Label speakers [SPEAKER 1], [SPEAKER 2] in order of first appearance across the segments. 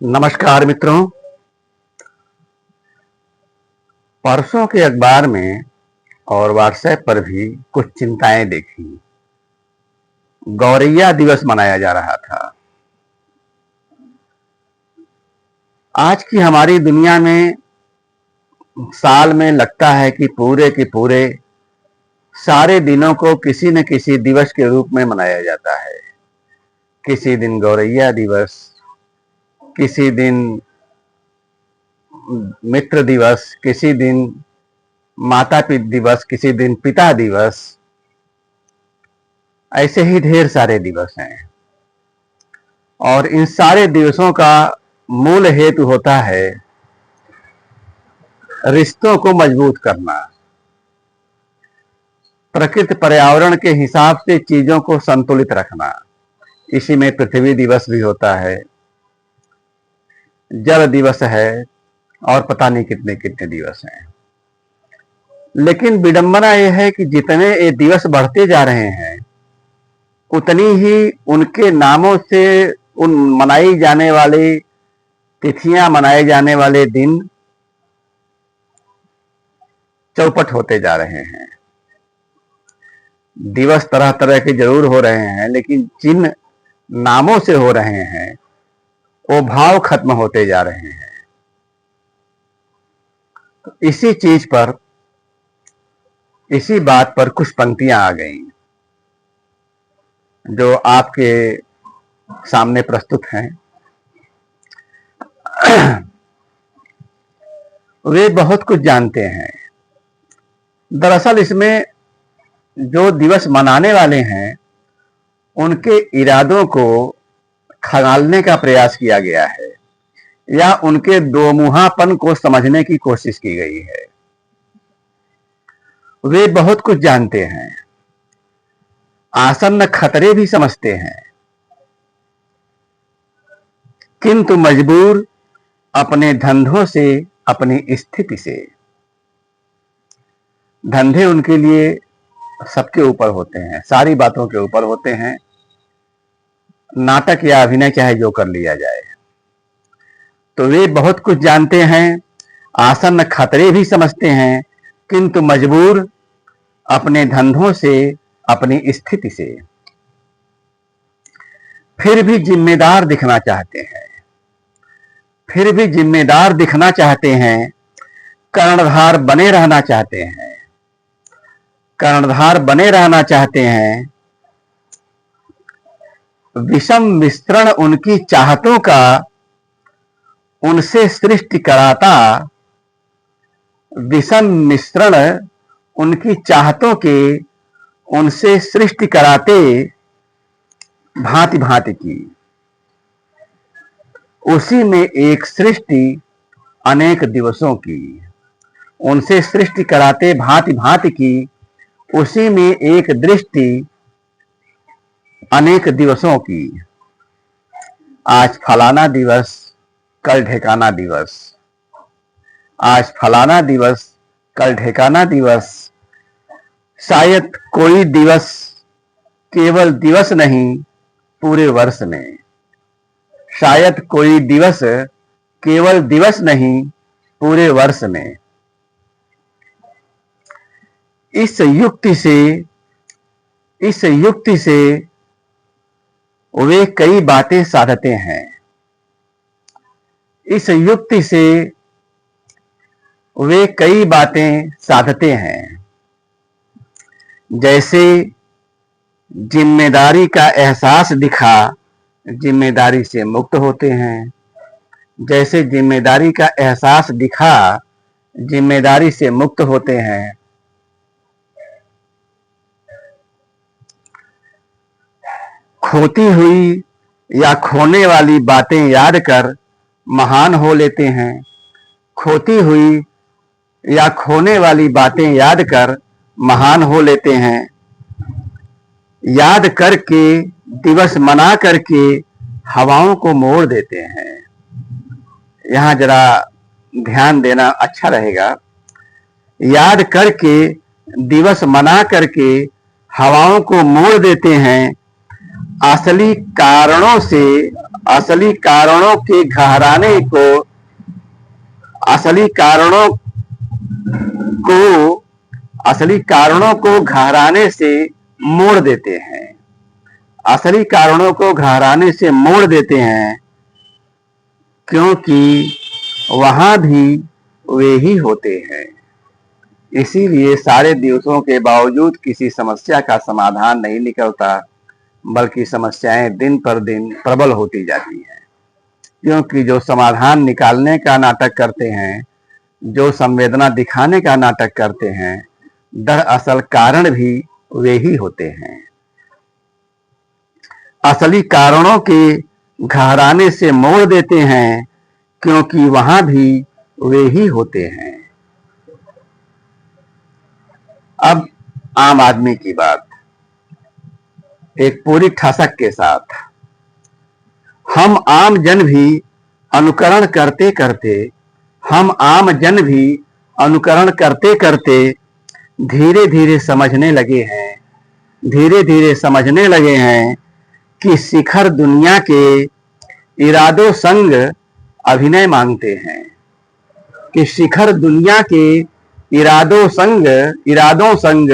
[SPEAKER 1] नमस्कार मित्रों। परसों के अखबार में और व्हाट्सएप पर भी कुछ चिंताएं देखी। गौरैया दिवस मनाया जा रहा था। आज की हमारी दुनिया में साल में लगता है कि पूरे के पूरे सारे दिनों को किसी न किसी दिवस के रूप में मनाया जाता है। किसी दिन गौरैया दिवस, किसी दिन मित्र दिवस, किसी दिन माता पिता दिवस, किसी दिन पिता दिवस, ऐसे ही ढेर सारे दिवस हैं। और इन सारे दिवसों का मूल हेतु होता है रिश्तों को मजबूत करना, प्रकृति पर्यावरण के हिसाब से चीजों को संतुलित रखना। इसी में पृथ्वी दिवस भी होता है, जल दिवस है और पता नहीं कितने कितने दिवस हैं। लेकिन विडंबना यह है कि जितने ये दिवस बढ़ते जा रहे हैं उतनी ही उनके नामों से उन मनाई जाने वाली तिथियां, मनाए जाने वाले दिन चौपट होते जा रहे हैं। दिवस तरह तरह के जरूर हो रहे हैं, लेकिन जिन नामों से हो रहे हैं वो भाव खत्म होते जा रहे हैं। इसी चीज पर, इसी बात पर कुछ पंक्तियां आ गई जो आपके सामने प्रस्तुत हैं। वे बहुत कुछ जानते हैं। दरअसल इसमें जो दिवस मनाने वाले हैं उनके इरादों को खंगालने का प्रयास किया गया है या उनके दोमुहापन को समझने की कोशिश की गई है। वे बहुत कुछ जानते हैं, आसन्न खतरे भी समझते हैं, किंतु मजबूर अपने धंधों से, अपनी स्थिति से। धंधे उनके लिए सबके ऊपर होते हैं, सारी बातों के ऊपर होते हैं। नाटक या अभिनय चाहे जो कर लिया जाए। तो वे बहुत कुछ जानते हैं, आसन्न खतरे भी समझते हैं, किंतु मजबूर अपने धंधों से, अपनी स्थिति से। फिर भी जिम्मेदार दिखना चाहते हैं, फिर भी जिम्मेदार दिखना चाहते हैं, कर्णधार बने रहना चाहते हैं, कर्णधार बने रहना चाहते हैं। विषम मिश्रण उनकी चाहतों का उनसे सृष्टि कराता, विषम मिश्रण उनकी चाहतों के उनसे सृष्टि कराते भांति भांति की। उसी में एक सृष्टि अनेक दिवसों की, उनसे सृष्टि कराते भांति भांति की। उसी में एक दृष्टि अनेक दिवसों की। आज फलाना दिवस, कल ढेकाना दिवस। आज फलाना दिवस, कल ढेकाना दिवस। शायद कोई दिवस केवल दिवस नहीं पूरे वर्ष में, शायद कोई दिवस केवल दिवस नहीं पूरे वर्ष में। इस युक्ति से वे कई बातें साधते हैं। इस युक्ति से वे कई बातें साधते हैं। जैसे जिम्मेदारी का एहसास दिखा, जिम्मेदारी से मुक्त होते हैं। जैसे जिम्मेदारी का एहसास दिखा, जिम्मेदारी से मुक्त होते हैं। खोती हुई या खोने वाली बातें याद कर महान हो लेते हैं। खोती हुई या खोने वाली बातें याद कर महान हो लेते हैं। याद करके, दिवस मना करके हवाओं को मोड़ देते हैं। यहां जरा ध्यान देना अच्छा रहेगा। याद करके, दिवस मना करके हवाओं को मोड़ देते हैं। असली कारणों से असली कारणों के घहराने को असली कारणों को असली कारणों को घहराने से मोड़ देते हैं। असली कारणों को घहराने से मोड़ देते हैं, क्योंकि वहां भी वे ही होते हैं। इसीलिए सारे दिवसों के बावजूद किसी समस्या का समाधान नहीं निकलता, बल्कि समस्याएं दिन पर दिन प्रबल होती जाती हैं। क्योंकि जो समाधान निकालने का नाटक करते हैं, जो संवेदना दिखाने का नाटक करते हैं, दरअसल कारण भी वे ही होते हैं। असली कारणों के घहराने से मोड़ देते हैं, क्योंकि वहां भी वे ही होते हैं। अब आम आदमी की बात, एक पूरी ठसक के साथ। हम आम जन भी अनुकरण करते करते हम आम जन भी अनुकरण करते करते धीरे धीरे समझने लगे हैं धीरे धीरे समझने लगे हैं कि शिखर दुनिया के इरादों संग अभिनय मांगते हैं, कि शिखर दुनिया के इरादों संग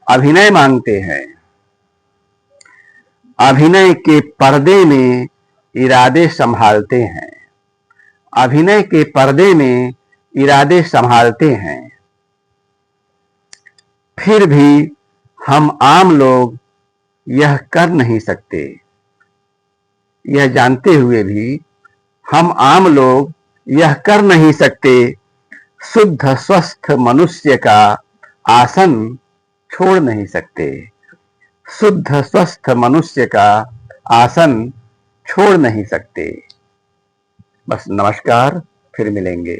[SPEAKER 1] अभिनय मांगते हैं। अभिनय के पर्दे में इरादे संभालते हैं, अभिनय के पर्दे में इरादे संभालते हैं। फिर भी हम आम लोग यह कर नहीं सकते। यह जानते हुए भी हम आम लोग यह कर नहीं सकते, शुद्ध स्वस्थ मनुष्य का आसन छोड़ नहीं सकते। शुद्ध स्वस्थ मनुष्य का आसन छोड़ नहीं सकते। बस नमस्कार, फिर मिलेंगे।